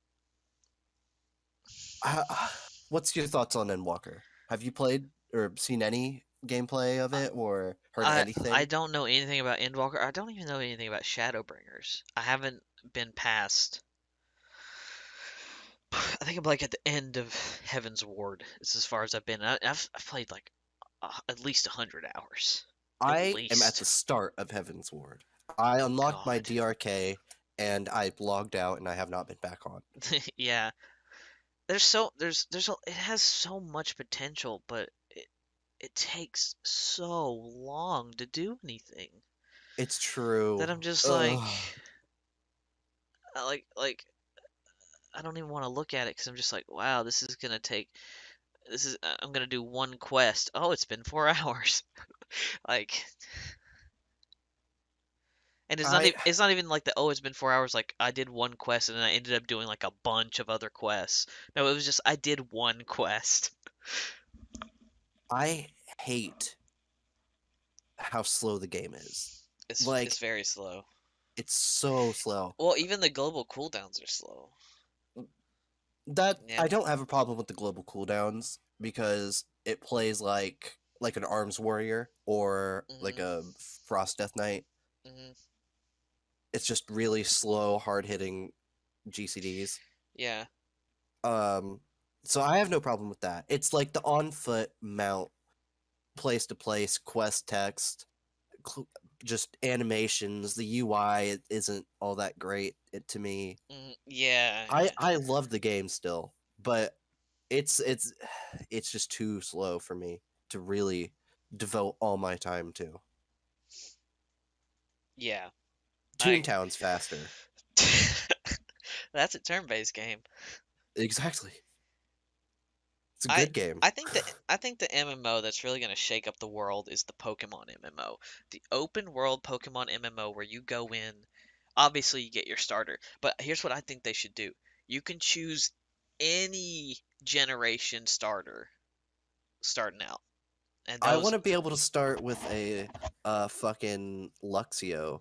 Uh, what's your thoughts on Endwalker? Have you played or seen any gameplay of I it or heard I anything? don't know anything about Endwalker. I don't even know anything about Shadowbringers. I haven't been past. I think I'm like at the end of Heaven's Ward. It's as far as I've been. I've played like at least 100 hours. At I am at the least. start of Heaven's Ward. I unlocked my God. DRK and I logged out and I have not been back on. Yeah. It has so much potential, but it takes so long to do anything It's that true. I'm just Ugh. like I don't even want to look at it because I'm just like, wow, this is gonna take. This is I'm gonna do one quest. Oh, it's been 4 hours. Like, and I it's not even like the oh, it's been 4 hours. Like I did one quest and then I ended up doing like a bunch of other quests. No, it was just I did one quest. I hate how slow the game is. It's Like very slow. it's so slow. Well, even the global cooldowns are slow. That Yeah. I don't have a problem with the global cooldowns because it plays like an arms warrior or like Mhm. a frost death knight. Mhm. It's just really slow, hard hitting GCDs. Yeah. Um, so I have no problem with that. It's like the on foot mount, place to place, quest text, cl- just animations. The UI isn't all that great to me. Yeah. I Yeah. I love the game still, but it's it's just too slow for me to really devote all my time to. Yeah. I. Toontown's faster. That's a turn-based game. Exactly. It's a I good game. I think the MMO that's really going to shake up the world is the Pokemon MMO. The open world Pokemon MMO where you go in, obviously you get your starter, but here's what I think they should do. You can choose any generation starter starting out. And I those want to be able to start with a fucking Luxio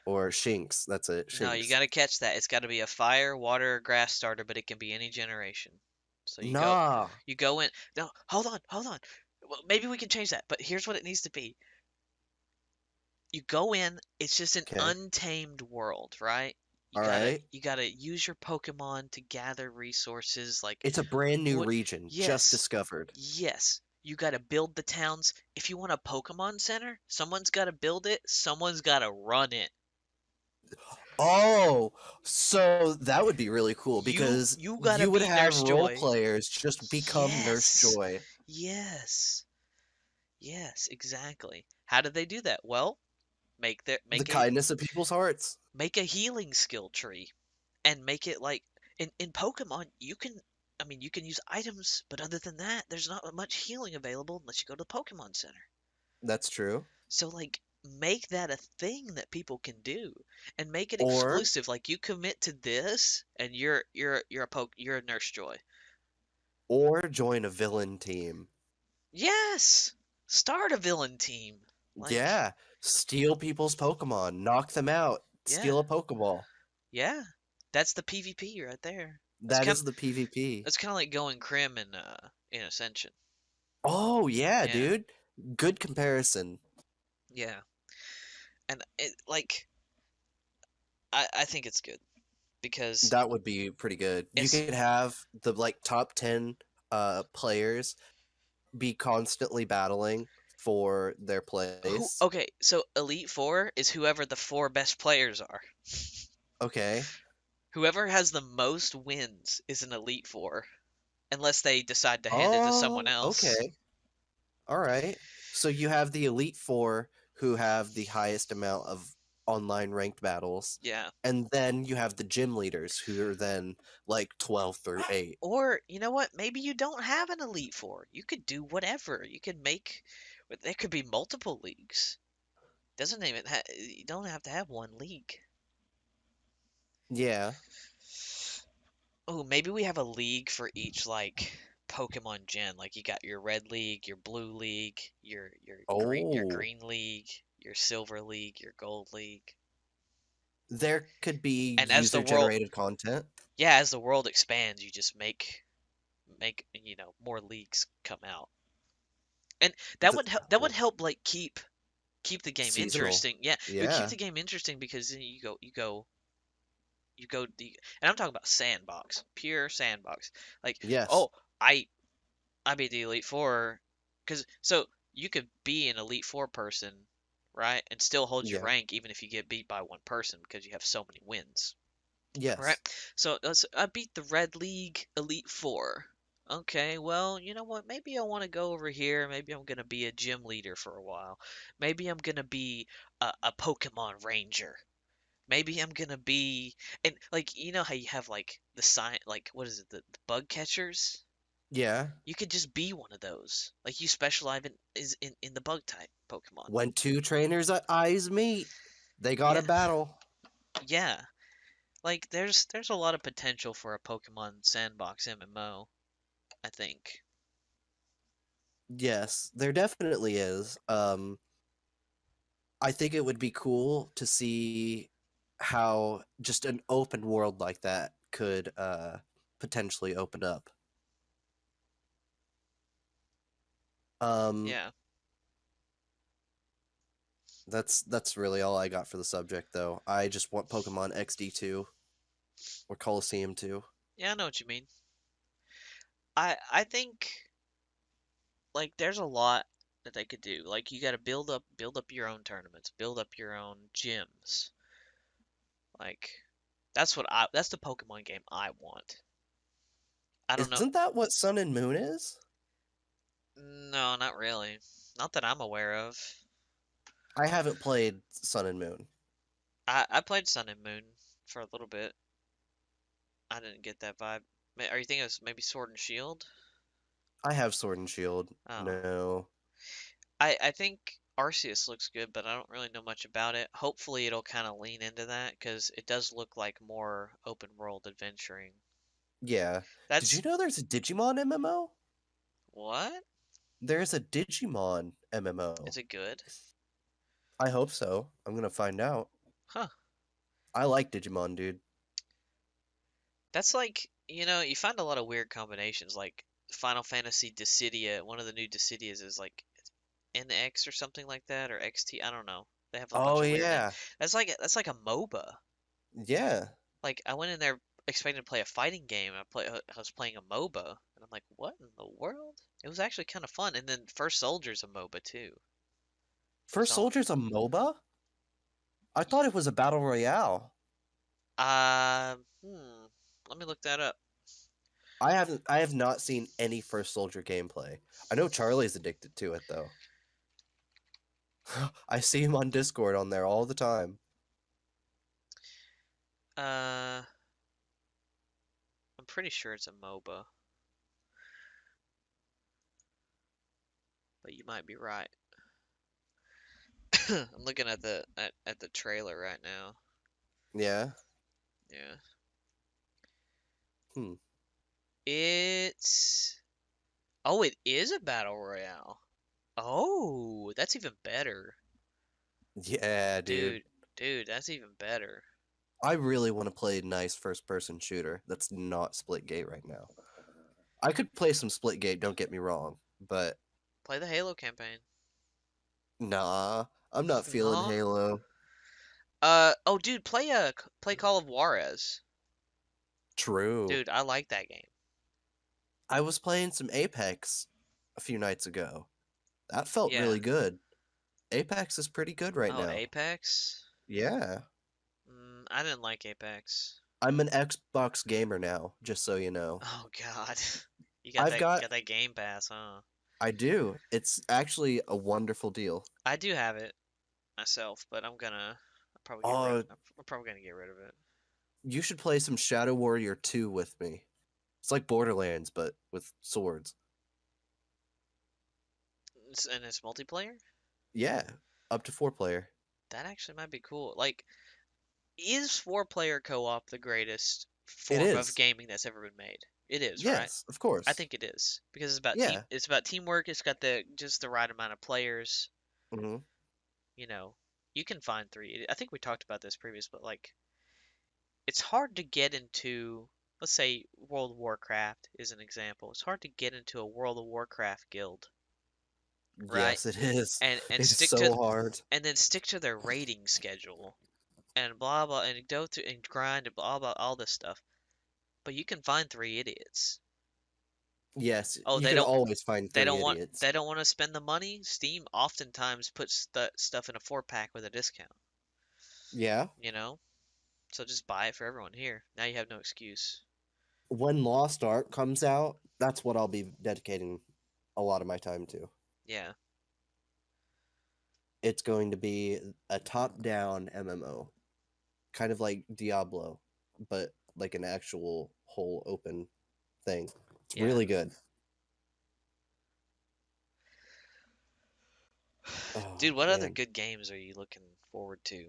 or Shinx. That's it, no, you Shinx. got to catch that. It's got to be a fire, water, or grass starter, but it can be any generation. So Nah. you go in. No, hold on. Well, maybe we can change that. But here's what it needs to be. You go in, it's just an Okay. untamed world, right? All right. You gotta use your Pokemon to gather resources like It's a brand new what region just yes. discovered. Yes. You gotta build the towns. If you want a Pokemon Center, someone's gotta build it, someone's gotta run it. Oh, so that would be really cool because You gotta you would be have Nurse role Joy. players just become Nurse Yes. Joy. Yes. Yes, exactly. How do they do that? Well, The kindness of people's hearts. make a healing skill tree and make it like in Pokemon, you can I mean, you can use items, but other than that, there's not much healing available unless you go to the Pokemon Center. That's true. So like make that a thing that people can do and make it Or exclusive. Like you commit to this and you're a Nurse Joy. join a villain team. Yes. Start a villain team. Like, Yeah, steal people's Pokemon, knock them out, yeah. steal a Pokeball. Yeah. That's the PvP right there. That's That kind is the PvP. that's kind of like going Crim in Ascension. Oh yeah, Yeah. dude. Good comparison. Yeah. And it like I think it's good because That would be pretty good. You it's could have the like top 10 players be constantly battling for their who place. okay, so Elite 4 is whoever the four best players are. Okay. Whoever has the most wins is an Elite Four, unless they decide to hand it to someone Oh, else. okay. All right. So you have the Elite Four who have the highest amount of online ranked battles. Yeah. And then you have the gym leaders who are then like 12 through 8. Or, you know what? Maybe you don't have an Elite Four. You could do whatever. You could make. There could be multiple leagues. Doesn't even you don't have to have one league. Yeah. Oh, maybe we have a league for each like Pokemon gen. Like you got your red league, your blue league, your Oh, green league, your silver league, your gold league. there could be And as the user world generated content. yeah, as the world expands, you just make more leagues come out, and The, that would help like keep the game seasonal. interesting. Yeah, it would keep Yeah. the game interesting because then you go the and I'm talking about sandbox, pure sandbox. Like Yes. oh I beat the Elite Four because so you could be an Elite Four person, right, and still hold your Yeah. rank even if you get beat by one person because you have so many wins. Right. Yes. So I beat the Red League Elite Four. Okay, well, you know what? Maybe I want to go over here. Maybe I'm gonna be a gym leader for a while. Maybe I'm gonna be a Pokemon Ranger. Maybe I'm gonna be and like you know how you have like the sign like what is it the bug catchers? Yeah. You could just be one of those. Like you specialize in the bug type Pokemon. When two trainers' eyes meet, they got a Yeah, battle. yeah. Like there's a lot of potential for a Pokemon sandbox MMO, I think. Yes, there definitely is. I think it would be cool to see how just an open world like that could potentially open up. Um, Yeah. that's really all I got for the subject, though. I just want Pokemon XD2 or Coliseum 2. Yeah, I know what you mean. I think like there's a lot that they could do. Like you got to build up your own tournaments, build up your own gyms. Like that's the Pokemon game I want. I don't know. Isn't that what Sun and Moon is? No, not really. Not that I'm aware of. I haven't played Sun and Moon. I played Sun and Moon for a little bit. I didn't get that vibe. Are you thinking of maybe Sword and Shield? I have Sword and Shield. Oh. No. I think Arceus looks good, but I don't really know much about it. Hopefully it'll kind of lean into that because it does look like more open world adventuring. Yeah. Did you That's know there's a Digimon MMO? what? There's a Digimon Is MMO. it good? I hope so. I'm gonna find out. Huh. I like Digimon, dude. That's like, you find a lot of weird combinations, like Final Fantasy Dissidia. One of the new Dissidias is like NX or something like that, or XT. I don't know. They have a bunch Oh of weird names. yeah, That's like a MOBA. yeah. Like I went in there expecting to play a fighting game. I was playing a MOBA, and I'm like, what in the world? It was actually kind of fun. And then First Soldier's a MOBA too. First So, Soldier's a MOBA? I thought it was a battle royale. uh, hmm, let me look that up. I have not seen any First Soldier gameplay. I know Charlie's addicted to it though. I see him on Discord on there all the time. Uh, I'm pretty sure it's a MOBA, but you might be right. I'm looking at the trailer right now. Yeah. Yeah. Hmm. It's Oh, it is a battle royale. Oh, that's even better. Yeah, dude. Dude, dude, that's even better. I really want to play a nice first person shooter that's not Splitgate right now. I could play some Splitgate, don't get me wrong, but Play the Halo campaign. nah, I'm not feeling No. Halo. Oh, dude, play Call of Juarez. True. Dude, I like that game. I was playing some Apex a few nights ago. That felt Yeah. really good. Apex is pretty good right Oh, now. Apex? Yeah. I didn't like Apex. I'm an Xbox gamer now, just so you know. Oh God. You got I've that got got that Game Pass, huh? I do. It's actually a wonderful deal. I do have it myself, but Oh, I'm probably gonna get rid of it. you should play some Shadow Warrior 2 with me. It's like Borderlands, but with swords. And it's multiplayer? Yeah, up to 4 player. That actually might be cool. Like, is four-player co-op the greatest It form of is. gaming that's ever been made? It is, right? Yes, of I course. think it is because it's about Yeah. teamwork. It's got the just the right amount of players. Hmm. You know, you can find three. I think we talked about this previous, but like, it's hard to get into. Let's say World of Warcraft is an example. It's hard to get into a World of Warcraft guild, right? Yes, it is. And It is stick to so hard. and then stick to their rating schedule and blah blah and go through and grind and blah blah all this stuff. But you can find three idiots. Yes, Oh, you can always find three idiots. they don't want to spend the money. Steam oftentimes puts the stuff in a 4 pack with a discount, Yeah. you know? So just buy it for everyone here. Now you have no excuse. When Lost Ark comes out, that's what I'll be dedicating a lot of my time to. Yeah. It's going to be a top-down MMO, kind of like Diablo, but like an actual whole open thing. It's Yeah. really good. Oh Dude, what other man, good games are you looking forward to?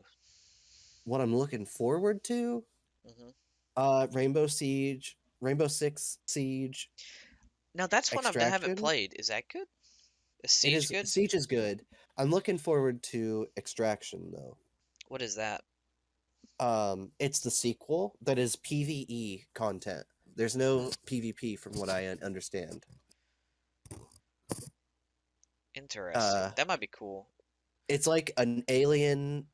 what I'm looking forward to? hmm Rainbow Siege, Rainbow Six Siege, Now that's one I haven't Extraction. played. Is that good? Is It Siege is good? Siege is good. I'm looking forward to Extraction though. What is that? It's the sequel that is PvE content. There's no PvP from what I understand. Interesting. Uh, That might be cool. it's like an alien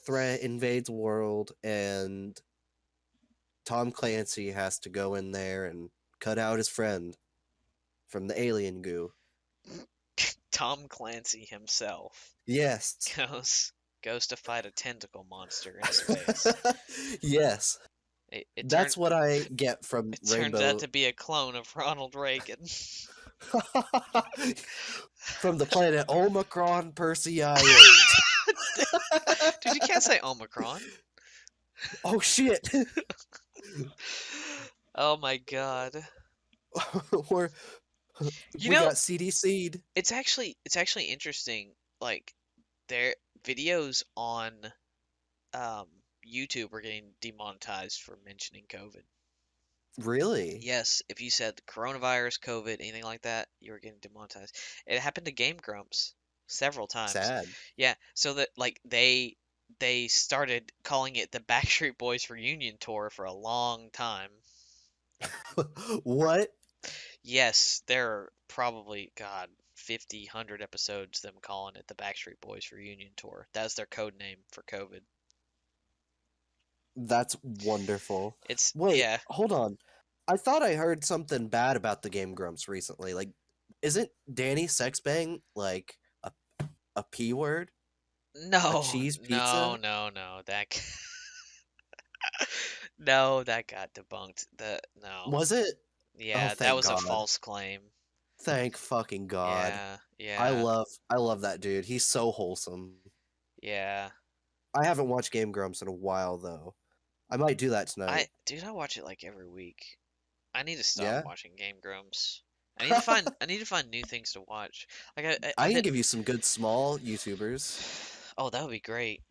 threat invades world, and Tom Clancy has to go in there and cut out his friend from the alien goo. Tom Clancy himself Yes. goes goes to fight a tentacle monster in space. Yes. It, it turn That's what I get from it turns out Rainbow. to be a clone of Ronald Reagan. From the planet Omicron Persei 8. Dude, you can't say Omicron. Oh shit. Oh my god. We're, You we know, got CDC'd. it's actually interesting. Like their videos on um YouTube are getting demonetized for mentioning COVID. Really? Yes, if you said coronavirus, COVID, anything like that, you were getting demonetized. It happened to Game Grumps several times. Sad. Yeah, so that like they started calling it the Backstreet Boys reunion tour for a long time. What? Yes, there are probably, God, 50, 100 episodes them calling it the Backstreet Boys reunion tour. That's their code name for COVID. That's wonderful. It's Wait, yeah. hold on. I thought I heard something bad about the Game Grumps recently. Like, isn't Danny Sexbang like a P word? A No, cheese no, pizza? no, no. No, that got debunked. No. Was it? Oh, Yeah, that thank was a God. false claim. Thank fucking God. Yeah, yeah, I love that dude. He's so wholesome. yeah. I haven't watched Game Grumps in a while though. I might do that tonight. Dude, I watch it like every week. I need to stop Yeah? watching Game Grumps. I need to find new things to watch. Like I I've can hit. give you some good small YouTubers. Oh, that would be great.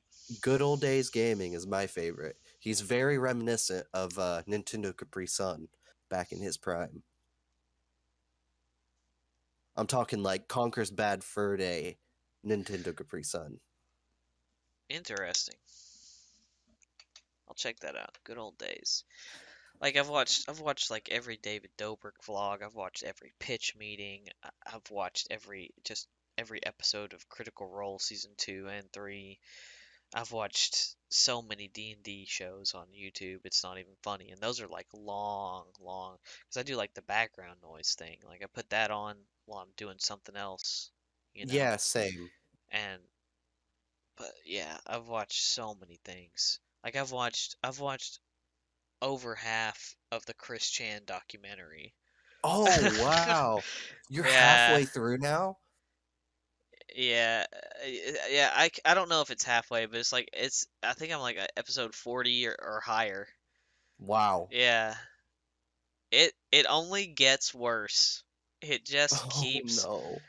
Good Old Days Gaming is my favorite. He's very reminiscent of Nintendo Capri Sun back in his prime. I'm talking like Conker's Bad Fur Day, Nintendo Capri Sun. Interesting. I'll check that out. Good old days. Like I've watched like every David Dobrik vlog. I've watched every pitch meeting. I've watched every episode of Critical Role season 2 and 3. I've watched so many D&D shows on YouTube. It's not even funny. And those are like long, long because I do like the background noise thing. Like I put that on while I'm doing something else, you know. Yeah, same. And but yeah, I've watched so many things. Like I've watched over half of the Chris Chan documentary. Oh, wow. You're Yeah, halfway through now? yeah, yeah. I don't know if it's halfway, but it's like I think I'm like at episode 40 or higher. Wow. Yeah, it only gets worse. It just Oh keeps, no.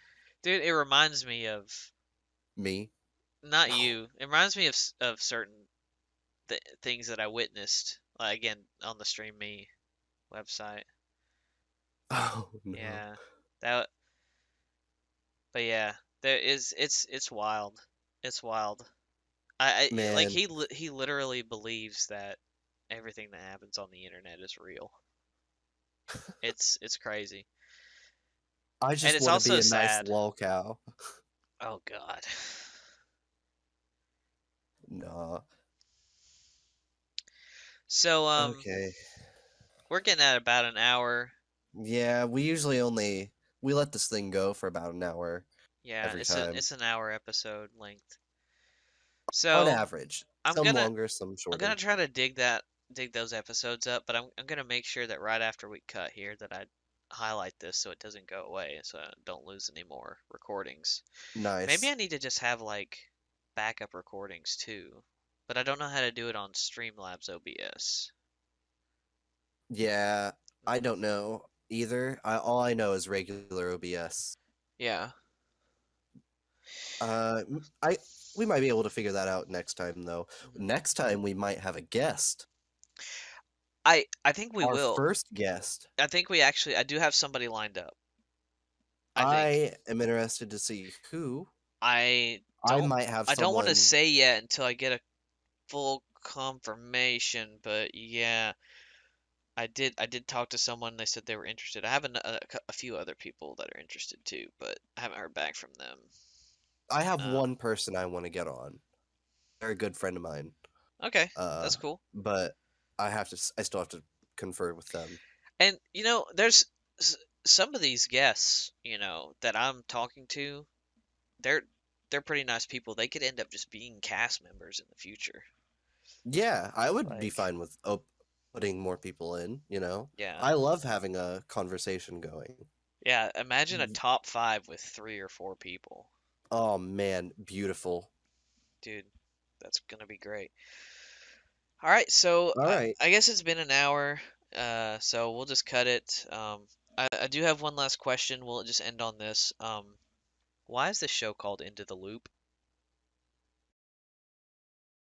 dude. It reminds me of Me? not you. It reminds me of of certain things that I witnessed. Again, on the Stream Me website. Oh no. Yeah, that. But yeah, there is. It's wild. It's wild. Like Man, he literally believes that everything that happens on the internet is real. It's crazy. I And just it's want to be also a nice sad. lolcow. Oh God. Nah. So Okay. we're getting at about an hour. Yeah, we usually only we let this thing go for about an hour Yeah, every time. it's an hour episode length. On So average. I'm Some gonna longer, some I'm gonna shorter. try to dig those episodes up, but I'm gonna make sure that right after we cut here that I highlight this so it doesn't go away, so I don't lose any more recordings. Maybe I Nice. need to just have like backup recordings too, but I don't know how to do it on Streamlabs OBS. Yeah, I don't know either. All I know is regular OBS. Yeah. I we might be able to figure that out next time though. Mhm. Next time we might have a guest. I think we Our will. first guest. I think we actually I do have somebody lined up. I think. I am interested to see who. I I don't might have I don't want to someone say yet until I get a full confirmation, but yeah, I did talk to someone. They said they were interested. I have a few other people that are interested too, but I haven't heard back from them. I have Um, one person I want to get on. They're a good friend of mine. okay, Uh, that's cool. but I still have to confer with them. And there's s- some of these guests, that I'm talking to. They're they're pretty nice people. They could end up just being cast members in the future. Yeah, I would be Like, fine with putting more people in, you know? yeah, I love having a conversation going. yeah. Imagine a top five with 3 or 4 people, Oh man, beautiful. dude. That's gonna be great. All right, so All right. I guess it's been an hour, so we'll just cut it. I do have one last question. We'll just end on this. Why is this show called Into the Loop?